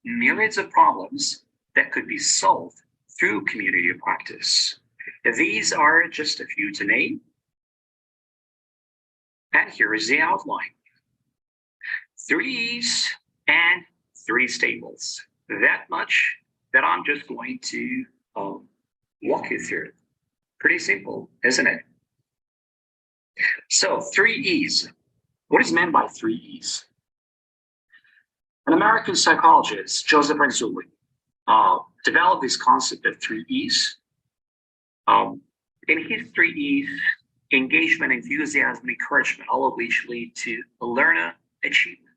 myriads of problems that could be solved through community practice. These are just a few to name. And here is the outline. 3 E's and 3 staples. That much that I'm just going to walk you through. Pretty simple, isn't it? So 3 E's. What is meant by 3 E's? An American psychologist, Joseph Renzulli, developed this concept of 3 E's. In his 3 E's, engagement, enthusiasm, encouragement, all of which lead to a learner achievement.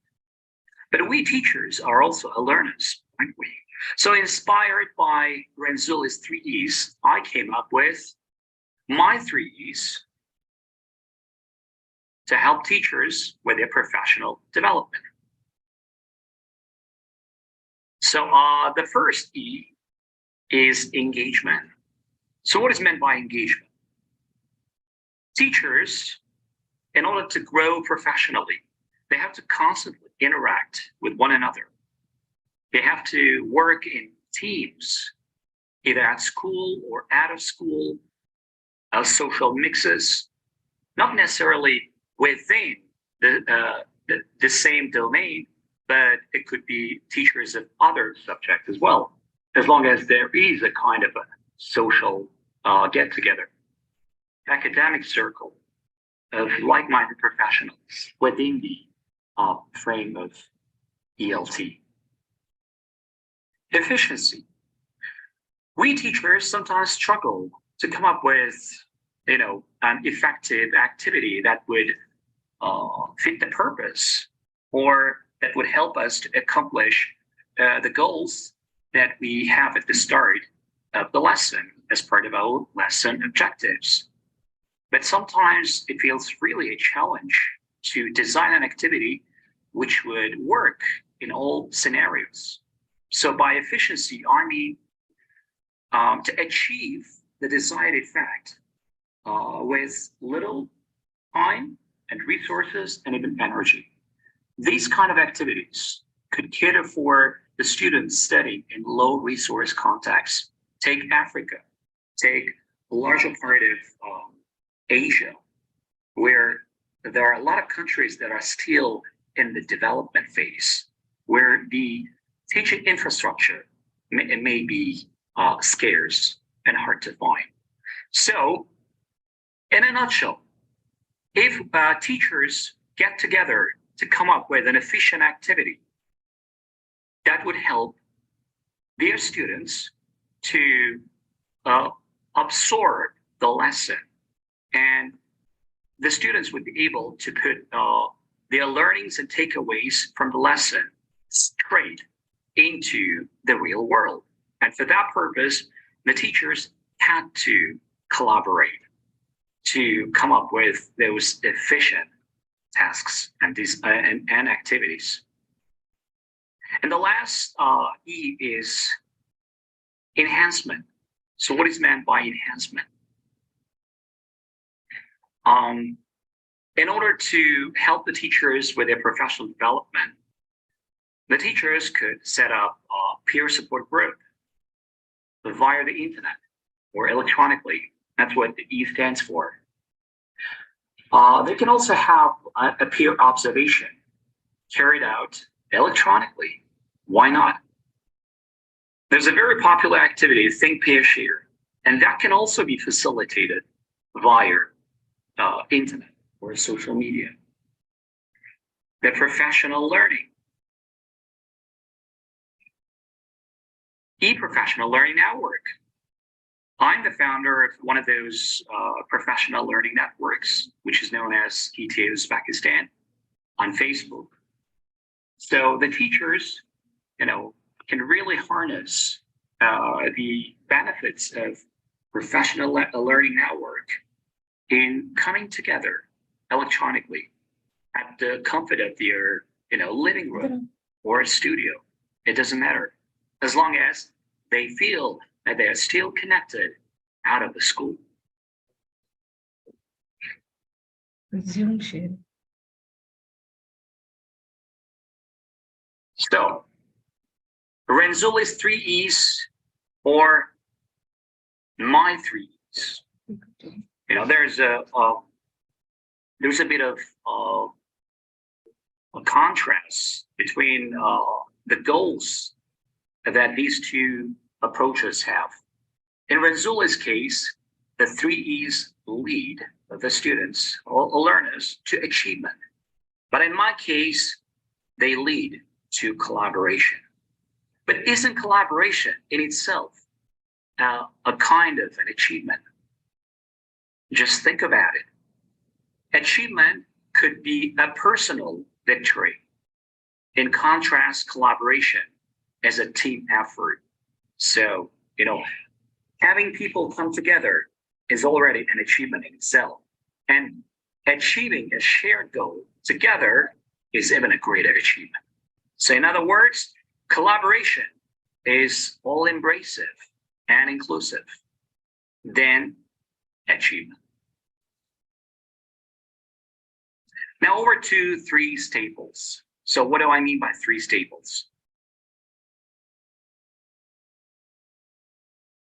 But we teachers are also learners, aren't we? So inspired by Renzulli's 3 E's, I came up with my 3 E's to help teachers with their professional development. So the first E is engagement. So what is meant by engagement? Teachers, in order to grow professionally, they have to constantly interact with one another. They have to work in teams, either at school or out of school, social mixes, not necessarily within the same domain, but it could be teachers of other subjects as well, as long as there is a kind of a social get-together, academic circle of like-minded professionals within the frame of ELT. Efficiency. We teachers sometimes struggle to come up with, an effective activity that would fit the purpose, or that would help us to accomplish the goals that we have at the start of the lesson as part of our lesson objectives. But sometimes it feels really a challenge to design an activity which would work in all scenarios. So by efficiency, I mean to achieve the desired effect with little time and resources and even energy. These kind of activities could cater for the students studying in low resource contexts. Take Africa, take a larger part of Asia, where there are a lot of countries that are still in the development phase, where the teaching infrastructure may be scarce and hard to find. So, in a nutshell, if teachers get together to come up with an efficient activity that would help their students to absorb the lesson, and the students would be able to put their learnings and takeaways from the lesson straight into the real world. And for that purpose, the teachers had to collaborate to come up with those efficient tasks and activities. And the last E is enhancement. So what is meant by enhancement? In order to help the teachers with their professional development, the teachers could set up a peer support group via the internet or electronically. That's what the E stands for. They can also have a peer observation carried out electronically. Why not? There's a very popular activity, Think, Pair, Share, and that can also be facilitated via internet or social media. The professional learning. E-Professional Learning Network. I'm the founder of one of those professional learning networks, which is known as ETA Uzbekistan on Facebook. So the teachers, can really harness the benefits of professional learning network in coming together electronically at the comfort of their, living room or a studio. It doesn't matter, as long as they feel that they are still connected out of the school. Resume sharing. So Renzuli's three E's or my three E's. You know, there's a bit of a contrast between the goals that these two approaches have. In Renzuli's case, the three E's lead the students or learners to achievement. But in my case, they lead to collaboration. But isn't collaboration in itself a kind of an achievement? Just think about it. Achievement could be a personal victory. In contrast, collaboration is a team effort. So, you know, having people come together is already an achievement in itself. And achieving a shared goal together is even a greater achievement. So in other words, collaboration is all embracive and inclusive than achievement. Now over to three staples. So what do I mean by three staples?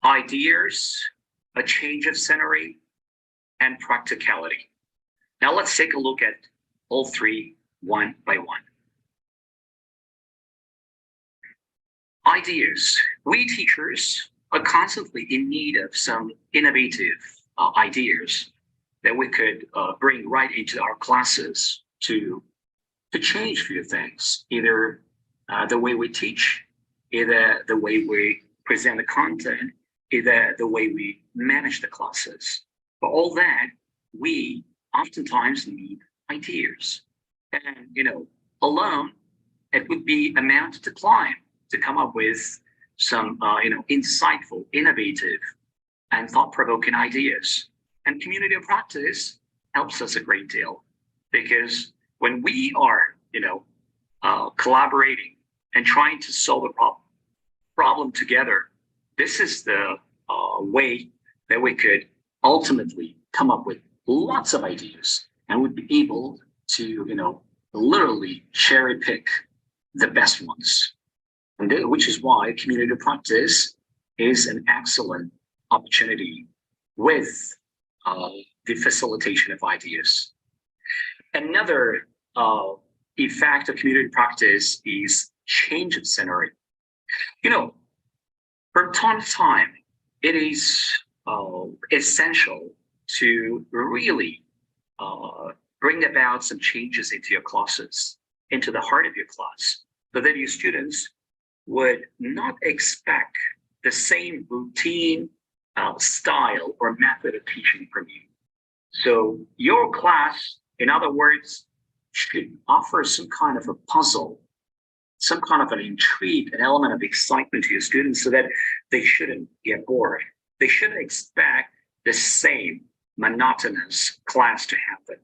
Ideas, a change of scenery, and practicality. Now let's take a look at all three one by one. Ideas. We teachers are constantly in need of some innovative ideas that we could bring right into our classes to change a few things, either the way we teach, either the way we present the content, either the way we manage the classes. For all that, we oftentimes need ideas. And, you know, alone, it would be a mountain to climb to come up with some, insightful, innovative, and thought-provoking ideas. And community of practice helps us a great deal, because when we are, collaborating and trying to solve a problem together, this is the way that we could ultimately come up with lots of ideas, and would be able to, literally cherry pick the best ones. And which is why community of practice is an excellent opportunity with the facilitation of ideas. Another effect of community practice is change of scenery. From time to time, it is essential to really bring about some changes into your classes, into the heart of your class, so that your students would not expect the same routine style or method of teaching from you. So your class, in other words, should offer some kind of a puzzle, some kind of an intrigue, an element of excitement to your students, so that they shouldn't get bored. They shouldn't expect the same monotonous class to happen.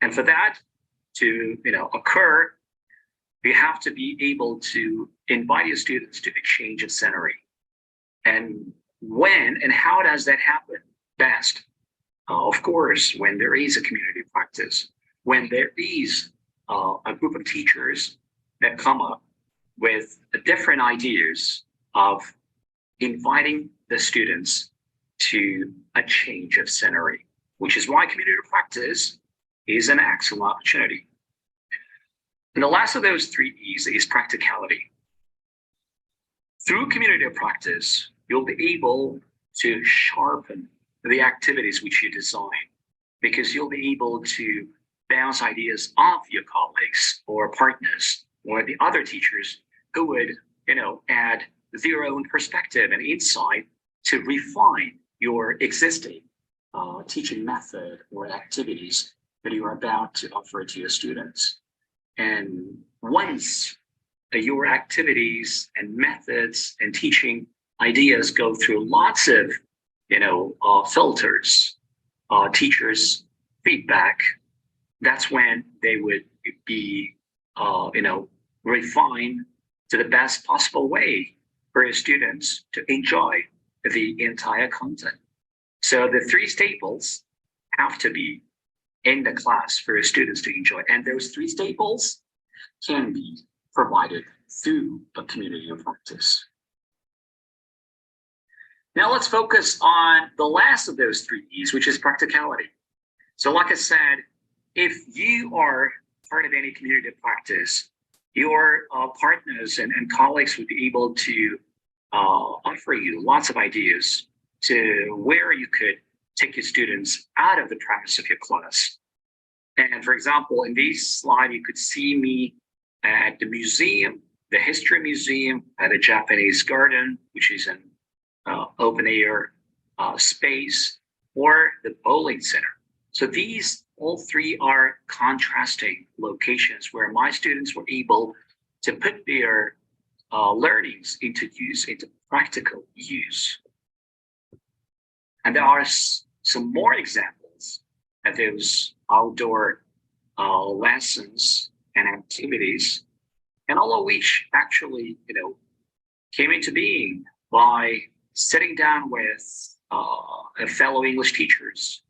And for that to occur, you have to be able to invite your students to the change of scenery. And when and how does that happen best? Of course, when there is a community practice, when there is a group of teachers that come up with different ideas of inviting the students to a change of scenery, which is why community practice is an excellent opportunity. And the last of those three E's is practicality. Through community of practice, you'll be able to sharpen the activities which you design, because you'll be able to bounce ideas off your colleagues or partners or the other teachers who would, add their own perspective and insight to refine your existing teaching method or activities that you are about to offer to your students. And once your activities and methods and teaching ideas go through lots of, filters, teachers' feedback, that's when they would be, refined to the best possible way for your students to enjoy the entire content. So the three staples have to be in the class for your students to enjoy. And those three staples can be provided through a community of practice. Now let's focus on the last of those three E's, which is practicality. So like I said, if you are part of any community of practice, your partners and colleagues would be able to offer you lots of ideas to where you could take your students out of the premise of your class. And for example, in this slide, you could see me at the museum, the History Museum, at the Japanese Garden, which is an open air space, or the bowling center. So these all three are contrasting locations where my students were able to put their learnings into use, into practical use. And there are some more examples of those outdoor lessons and activities, and all of which actually, came into being by sitting down with fellow English teachers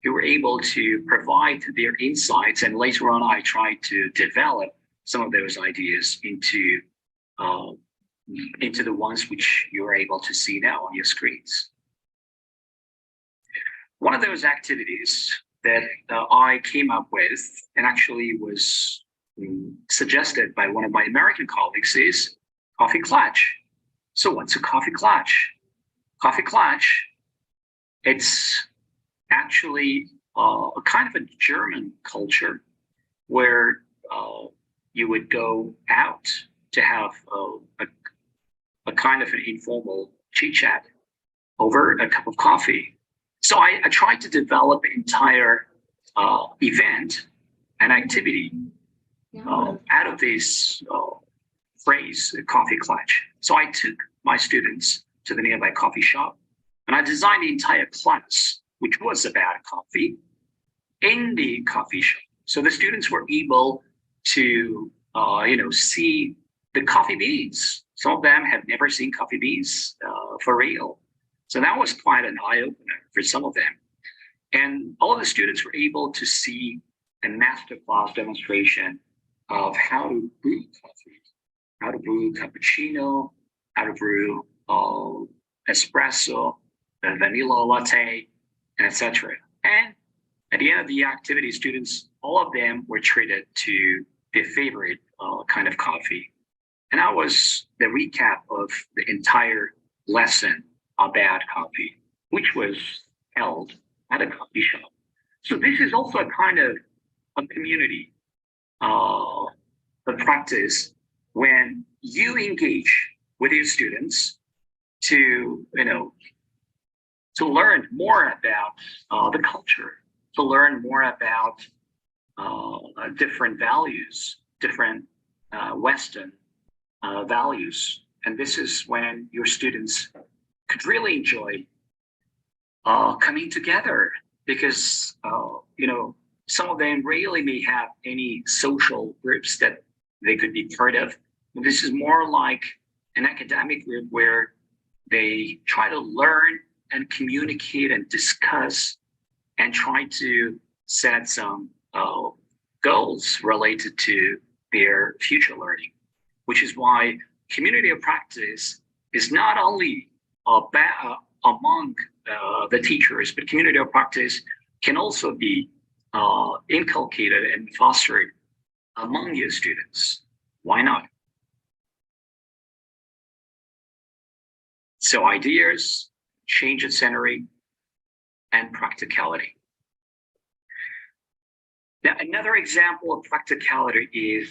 who were able to provide their insights. And later on, I tried to develop some of those ideas into the ones which you're able to see now on your screens. One of those activities that I came up with, and actually was suggested by one of my American colleagues, is coffee clutch. So what's a coffee clutch? Coffee clutch, it's actually a kind of a German culture where you would go out to have a kind of an informal chit chat over a cup of coffee. So I tried to develop an entire event and activity out of this phrase, coffee clutch. So I took my students to the nearby coffee shop, and I designed the entire class, which was about coffee, in the coffee shop. So the students were able to, see the coffee beans. Some of them have never seen coffee beans for real. So that was quite an eye-opener for some of them. And all of the students were able to see a masterclass demonstration of how to brew coffee, how to brew cappuccino, how to brew espresso, vanilla latte, and etc. And at the end of the activity, students, all of them were treated to their favorite kind of coffee. And that was the recap of the entire lesson about coffee, which was held at a coffee shop. So this is also a kind of a community of practice when you engage with your students to learn more about the culture, to learn more about different values, different Western values. And this is when your students could really enjoy coming together, because some of them really may have any social groups that they could be part of. This is more like an academic group where they try to learn and communicate and discuss and try to set some goals related to their future learning, which is why community of practice is not only among the teachers, but community of practice can also be inculcated and fostered among your students. Why not? So ideas, change of scenery, and practicality. Now, another example of practicality is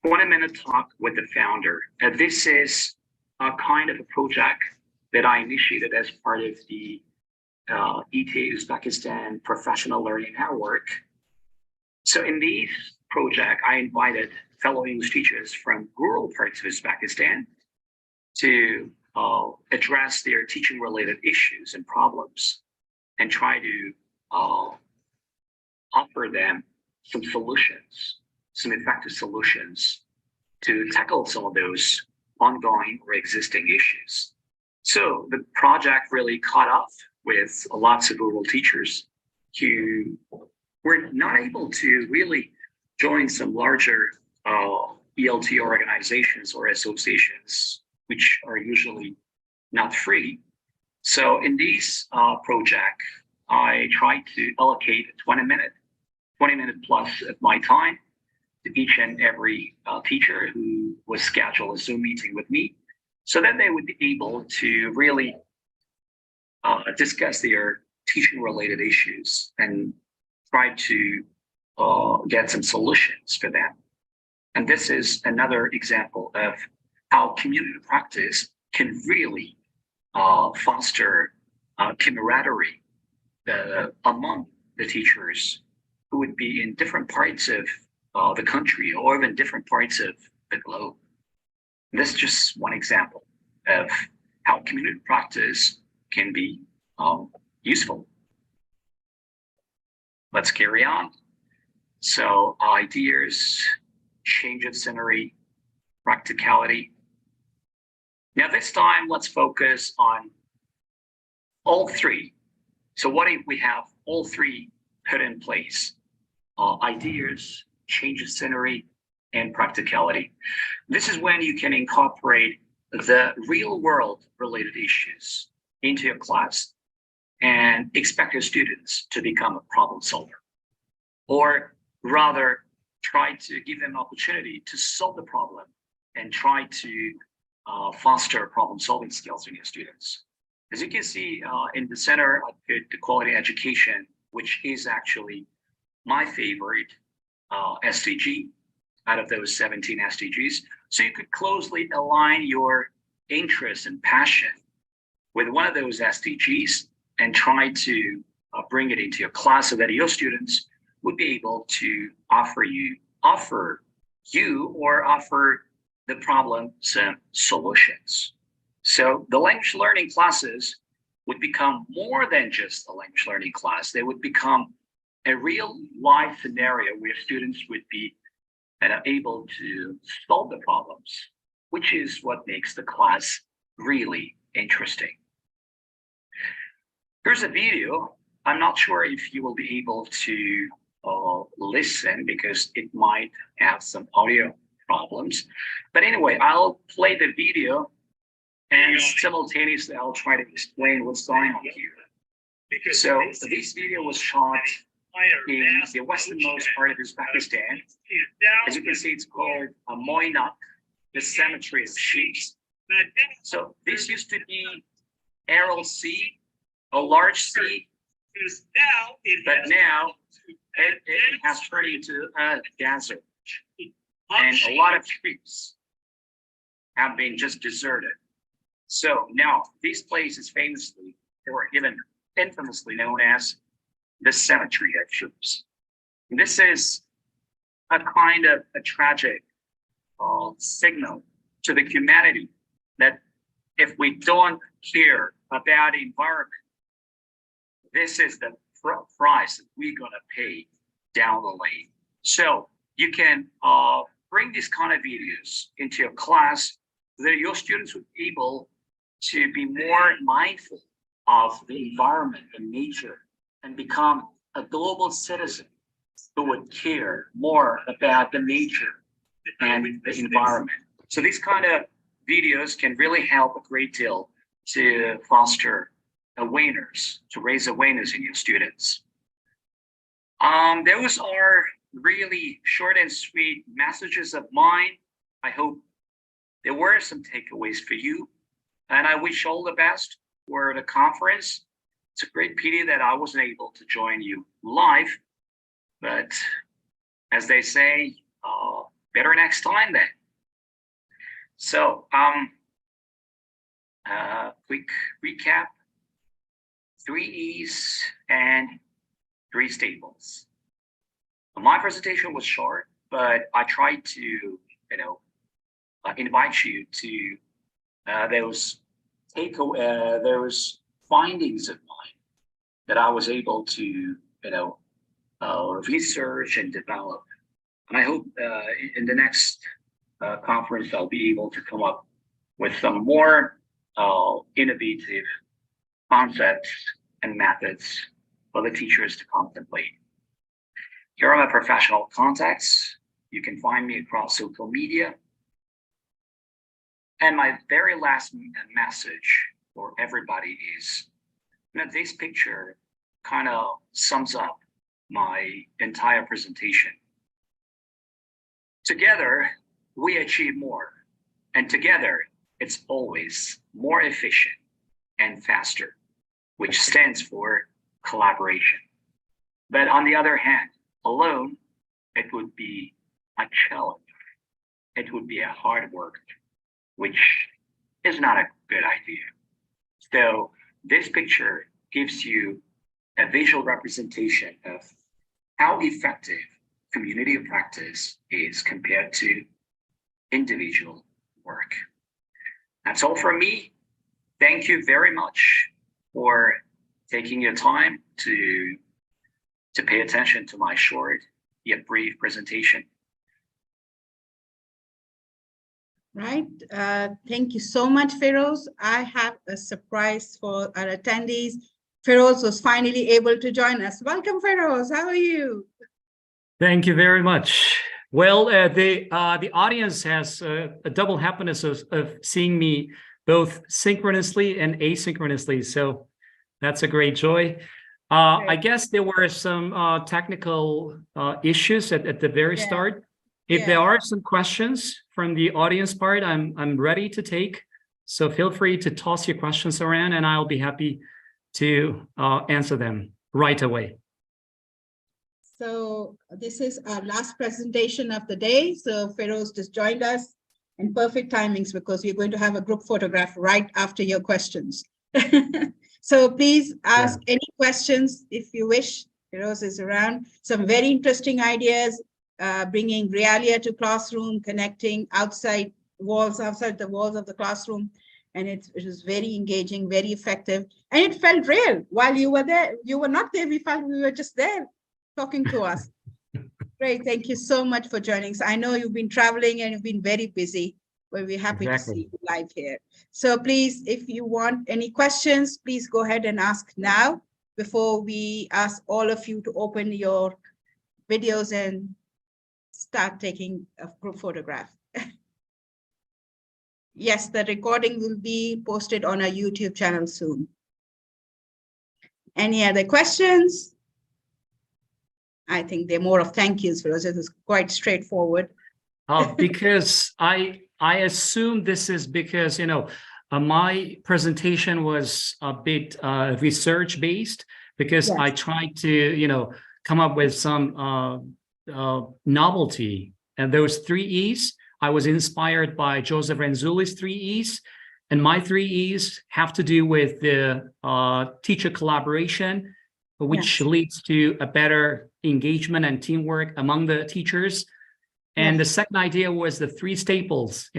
20-minute talk with the founder. This is a kind of a project that I initiated as part of the ETA Uzbekistan Professional Learning Network. So in this project, I invited fellow English teachers from rural parts of Uzbekistan to address their teaching-related issues and problems and try to offer them some solutions, some effective solutions to tackle some of those ongoing or existing issues. So the project really caught up with lots of rural teachers who were not able to really join some larger ELT organizations or associations, which are usually not free. So in these project, I try to allocate 20 minute plus of my time to each and every teacher who was scheduled a Zoom meeting with me, so that they would be able to really discuss their teaching related issues and try to get some solutions for them. And this is another example of how community practice can really foster camaraderie among the teachers who would be in different parts of the country or even different parts of the globe. And this is just one example of how community practice can be useful. Let's carry on. So ideas, change of scenery, practicality. Now this time, let's focus on all three. So what if we have all three put in place? Ideas, change of scenery, and practicality. This is when you can incorporate the real world related issues into your class and expect your students to become a problem solver. Or rather, try to give them an opportunity to solve the problem and try to foster problem solving skills in your students. As you can see in the center, I put the quality education, which is actually my favorite SDG out of those 17 SDGs. So you could closely align your interest and passion with one of those SDGs and try to bring it into your class so that your students would be able to offer the problem some solutions. So the language learning classes would become more than just a language learning class. They would become a real life scenario where students would be able to solve the problems, which is what makes the class really interesting. Here's a video. I'm not sure if you will be able to listen because it might have some audio problems. But anyway, I'll play the video and simultaneously I'll try to explain what's going on here. So this video was shot in the westernmost part of Uzbekistan. As you can see, it's called Moynak, the cemetery of sheep. So this used to be Aral Sea, a large sea, but now it has turned into a desert. And a lot of trees have been just deserted. So now this place is famously, or even infamously known as the cemetery of troops. This is a kind of a tragic signal to the humanity that if we don't care about the environment, this is the price that we're gonna pay down the lane. So you can bring these kind of videos into your class so that your students would be able to be more mindful of the environment and nature and become a global citizen who would care more about the nature and the environment. So these kind of videos can really help a great deal to foster awareness, to raise awareness in your students. Those are really short and sweet messages of mine. I hope there were some takeaways for you, and I wish all the best for the conference. It's a great pity that I wasn't able to join you live, but as they say, better next time then. So, quick recap: 3 E's and 3 staples. My presentation was short, but I tried to, invite you to those findings of mine that I was able to, research and develop. And I hope in the next conference, I'll be able to come up with some more innovative concepts and methods for the teachers to contemplate. Here are my professional contacts. You can find me across social media. And my very last message for everybody is, this picture kind of sums up my entire presentation. Together, we achieve more. And together, it's always more efficient and faster, which stands for collaboration. But on the other hand, alone, it would be a challenge. It would be a hard work, which is not a good idea. So this picture gives you a visual representation of how effective community of practice is compared to individual work. That's all from me. Thank you very much for taking your time to pay attention to my short yet brief presentation. Right. Thank you so much, Feroz. I have a surprise for our attendees. Feroz was finally able to join us. Welcome, Feroz. How are you? Thank you very much. Well, the audience has a double happiness of seeing me both synchronously and asynchronously. So that's a great joy. I guess there were some technical issues at the very start. If there are some questions from the audience part, I'm ready to take. So feel free to toss your questions around and I'll be happy to answer them right away. So this is our last presentation of the day. So Feroz just joined us in perfect timings because we're going to have a group photograph right after your questions. So please ask any questions if you wish. Feroz is around. Some very interesting ideas, bringing realia to classroom, connecting outside the walls of the classroom. And it was very engaging, very effective. And it felt real while you were there. You were not there, we felt we were just there talking to us. Great, thank you so much for joining us. I know you've been traveling and you've been very busy, but we're happy to see you live here. So please, if you want any questions, please go ahead and ask now before we ask all of you to open your videos and start taking a group photograph. Yes, the recording will be posted on our YouTube channel soon. Any other questions? I think they're more of thank yous for us. It was quite straightforward. Because I assume this is because, my presentation was a bit research based because I tried to, come up with some novelty. And those 3 E's, I was inspired by Joseph Renzulli's 3 E's. And my 3 E's have to do with the teacher collaboration, which leads to a better engagement and teamwork among the teachers. And the second idea was the 3 staples.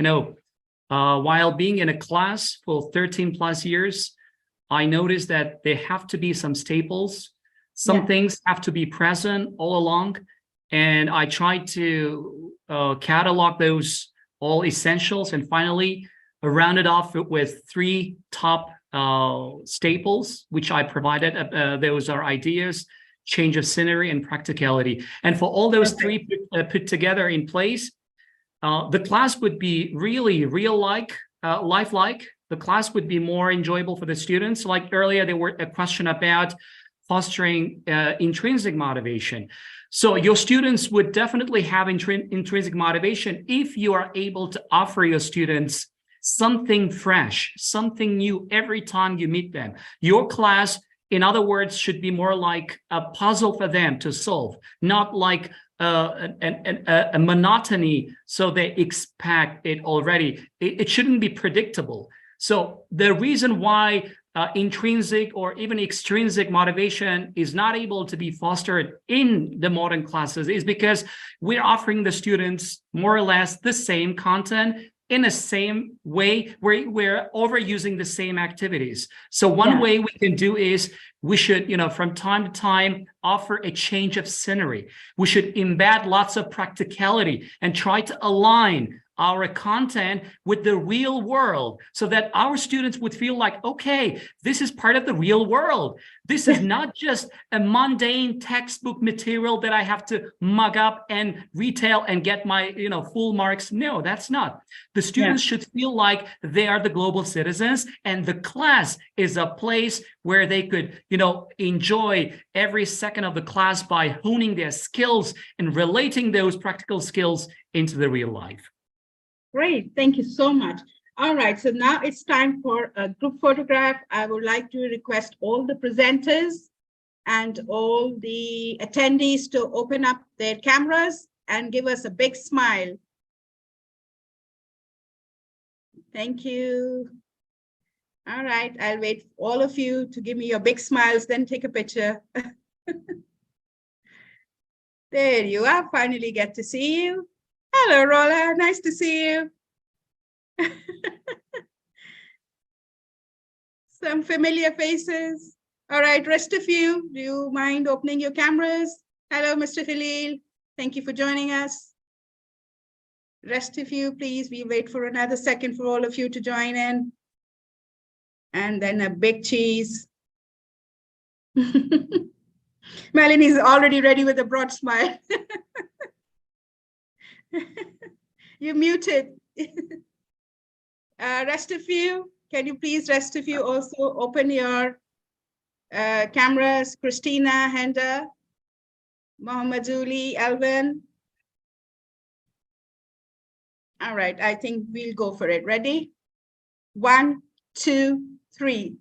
While being in a class for 13 plus years, I noticed that there have to be some staples. Some things have to be present all along. And I tried to catalog those all essentials and finally rounded off with 3 top staples, which I provided. Those are ideas, change of scenery, and practicality. And for all those 3 put together in place, the class would be really real-like, lifelike. The class would be more enjoyable for the students. Like earlier, there were a question about fostering intrinsic motivation. So your students would definitely have intrinsic motivation if you are able to offer your students something fresh, something new every time you meet them. Your class, in other words, should be more like a puzzle for them to solve, not like a monotony, so they expect it already. It shouldn't be predictable. So the reason why intrinsic or even extrinsic motivation is not able to be fostered in the modern classes is because we're offering the students more or less the same content in the same way. We're overusing the same activities. So one way we can do is we should, from time to time, offer a change of scenery. We should embed lots of practicality and try to align our content with the real world so that our students would feel like, okay, this is part of the real world. This is not just a mundane textbook material that I have to mug up and retail and get my, full marks. No, that's not. The students should feel like they are the global citizens, and the class is a place where they could, enjoy every second of the class by honing their skills and relating those practical skills into the real life. Great, thank you so much. All right, so now it's time for a group photograph. I would like to request all the presenters and all the attendees to open up their cameras and give us a big smile. Thank you. All right, I'll wait for all of you to give me your big smiles, then take a picture. There you are, finally get to see you. Hello, Rola, nice to see you. Some familiar faces. All right, rest of you, do you mind opening your cameras? Hello, Mr. Khalil, thank you for joining us. Rest of you, please, we wait for another second for all of you to join in. And then a big cheese. Melanie's already ready with a broad smile. You're muted. Rest of you, can you please, rest of you also open your cameras? Christina, Henda, Mohammeduli, Alvin. All right, I think we'll go for it. Ready? 1, 2, 3.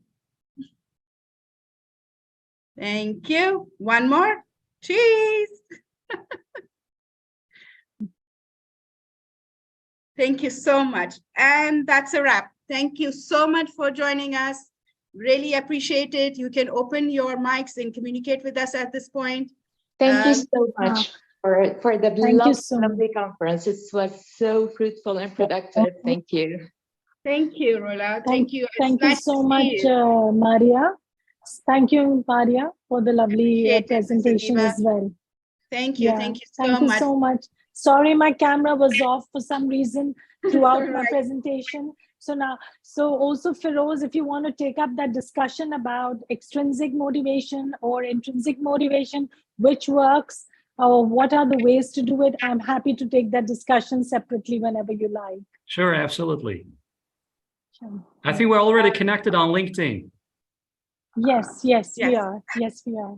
Thank you. One more. Cheese. Thank you so much. And that's a wrap. Thank you so much for joining us. Really appreciate it. You can open your mics and communicate with us at this point. Thank you so much for the lovely conference. It was so fruitful and productive. Thank you. Thank you, Rola. Thank you. Thank you so much, Maria. Thank you, Maria, for the lovely presentation as well. Thank you. Thank you so much. Thank you so much. Sorry, my camera was off for some reason throughout my presentation. So also Feroz, if you want to take up that discussion about extrinsic motivation or intrinsic motivation, which works, or what are the ways to do it, I'm happy to take that discussion separately whenever you like. Sure, absolutely. Sure. I think we're already connected on LinkedIn. Yes, we are. Yes, we are.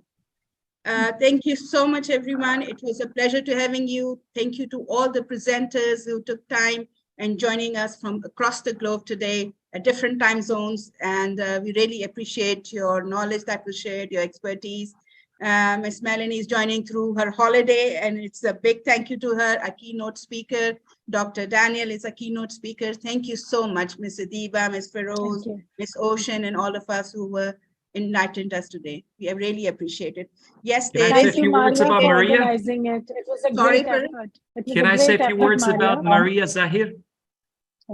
Thank you so much, everyone. It was a pleasure to having you. Thank you to all the presenters who took time and joining us from across the globe today at different time zones. And we really appreciate your knowledge that was shared, your expertise. Ms. Melanie is joining through her holiday, and it's a big thank you to her, a keynote speaker. Dr. Daniel is a keynote speaker. Thank you so much, Ms. Adiba, Ms. Feroz, Ms. Ocean, and all of us who were enlightened us today. We really appreciate it. Yes, thank you, Maria, for organizing it. It was a great effort. Can I say a few words about Maria Zahir?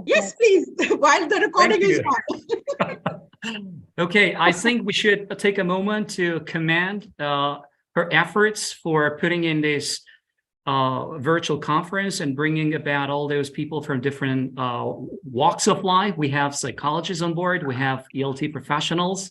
Yes, please, while the recording is on. Okay, I think we should take a moment to commend her efforts for putting in this virtual conference and bringing about all those people from different walks of life. We have psychologists on board, we have ELT professionals.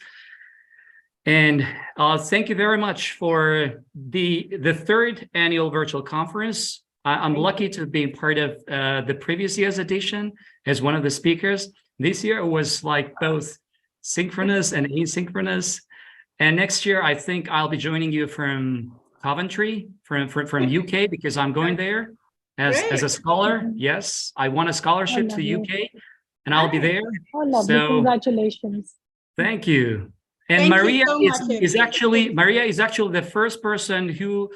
And thank you very much for the third annual virtual conference. I'm lucky to be part of the previous year's edition as one of the speakers. This year it was like both synchronous and asynchronous. And next year, I think I'll be joining you from Coventry, from UK, because I'm going there as a scholar. Yes, I won a scholarship to UK, and I'll be there. Oh, lovely. So, congratulations. Thank you. And Maria is actually the first person who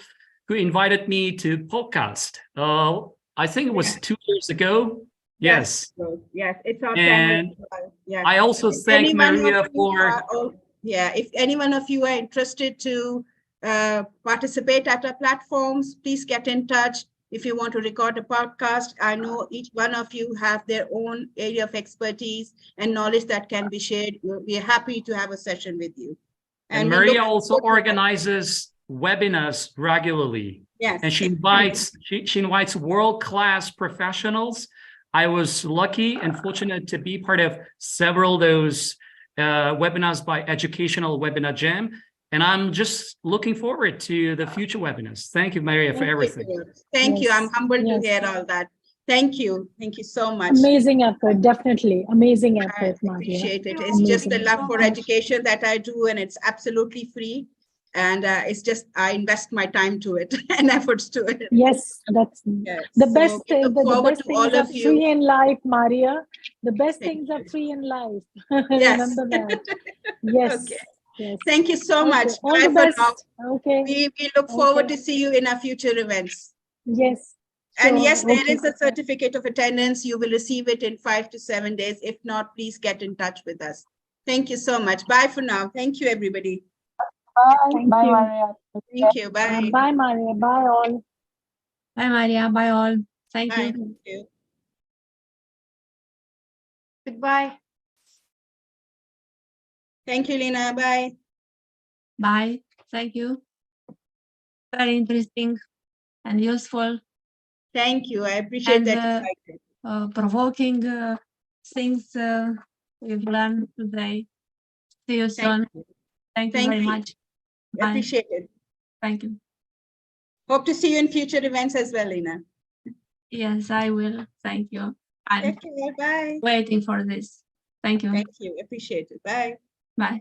invited me to podcast. I think it was 2 years ago. Yes. Yes, it's our and I also thank Maria for. If any one of you are interested to participate at our platforms, please get in touch. If you want to record a podcast, I know each one of you have their own area of expertise and knowledge that can be shared. We are happy to have a session with you. And Maria also organizes webinars regularly. Yes. And she invites world-class professionals I was lucky and fortunate to be part of several of those webinars by Educational Webinar Jam. And I'm just looking forward to the future webinars. Thank you, Maria, for everything. Thank you. I'm Yes, humbled to yes. hear all that. Thank you. Thank you so much. Amazing effort, definitely. Amazing I effort, Maria. appreciate it. It's just the Amazing. love for education that I do, and it's absolutely free. And it's just, I invest my time to it and efforts to it. Yes, that's Yes. the So best. we look The forward best to all things are of you. free in life, Maria. The best Thank things are you. free in life. Yes. Remember that. Yes. Okay. Yes. Thank you so Okay, much. all Bye the for best. now. Okay. We look forward Okay. to see you in our future events. Yes. And Sure. yes, there Okay. is a certificate of attendance. You will receive it in 5 to 7 days. If not, please get in touch with us. Thank you so much. Bye for now. Thank you, everybody. Thank Bye, you. Maria. Thank you. Bye. Bye, Maria. Bye, all. Bye, Maria. Bye, all. Thank Bye. you. Thank you. Goodbye. Thank you, Lina. Bye. Bye. Thank you. Very interesting and useful Thank you. I appreciate and that you liked it. provoking things we've learned today. See you soon. Thank you. Thank you Thank very you. much. Bye. Appreciate it. Thank you. Hope to see you in future events as well, Lina. Yes, I will. Thank you. I'm Take care. Bye. waiting for this. Thank you. Thank you. Appreciate it. Bye. Bye.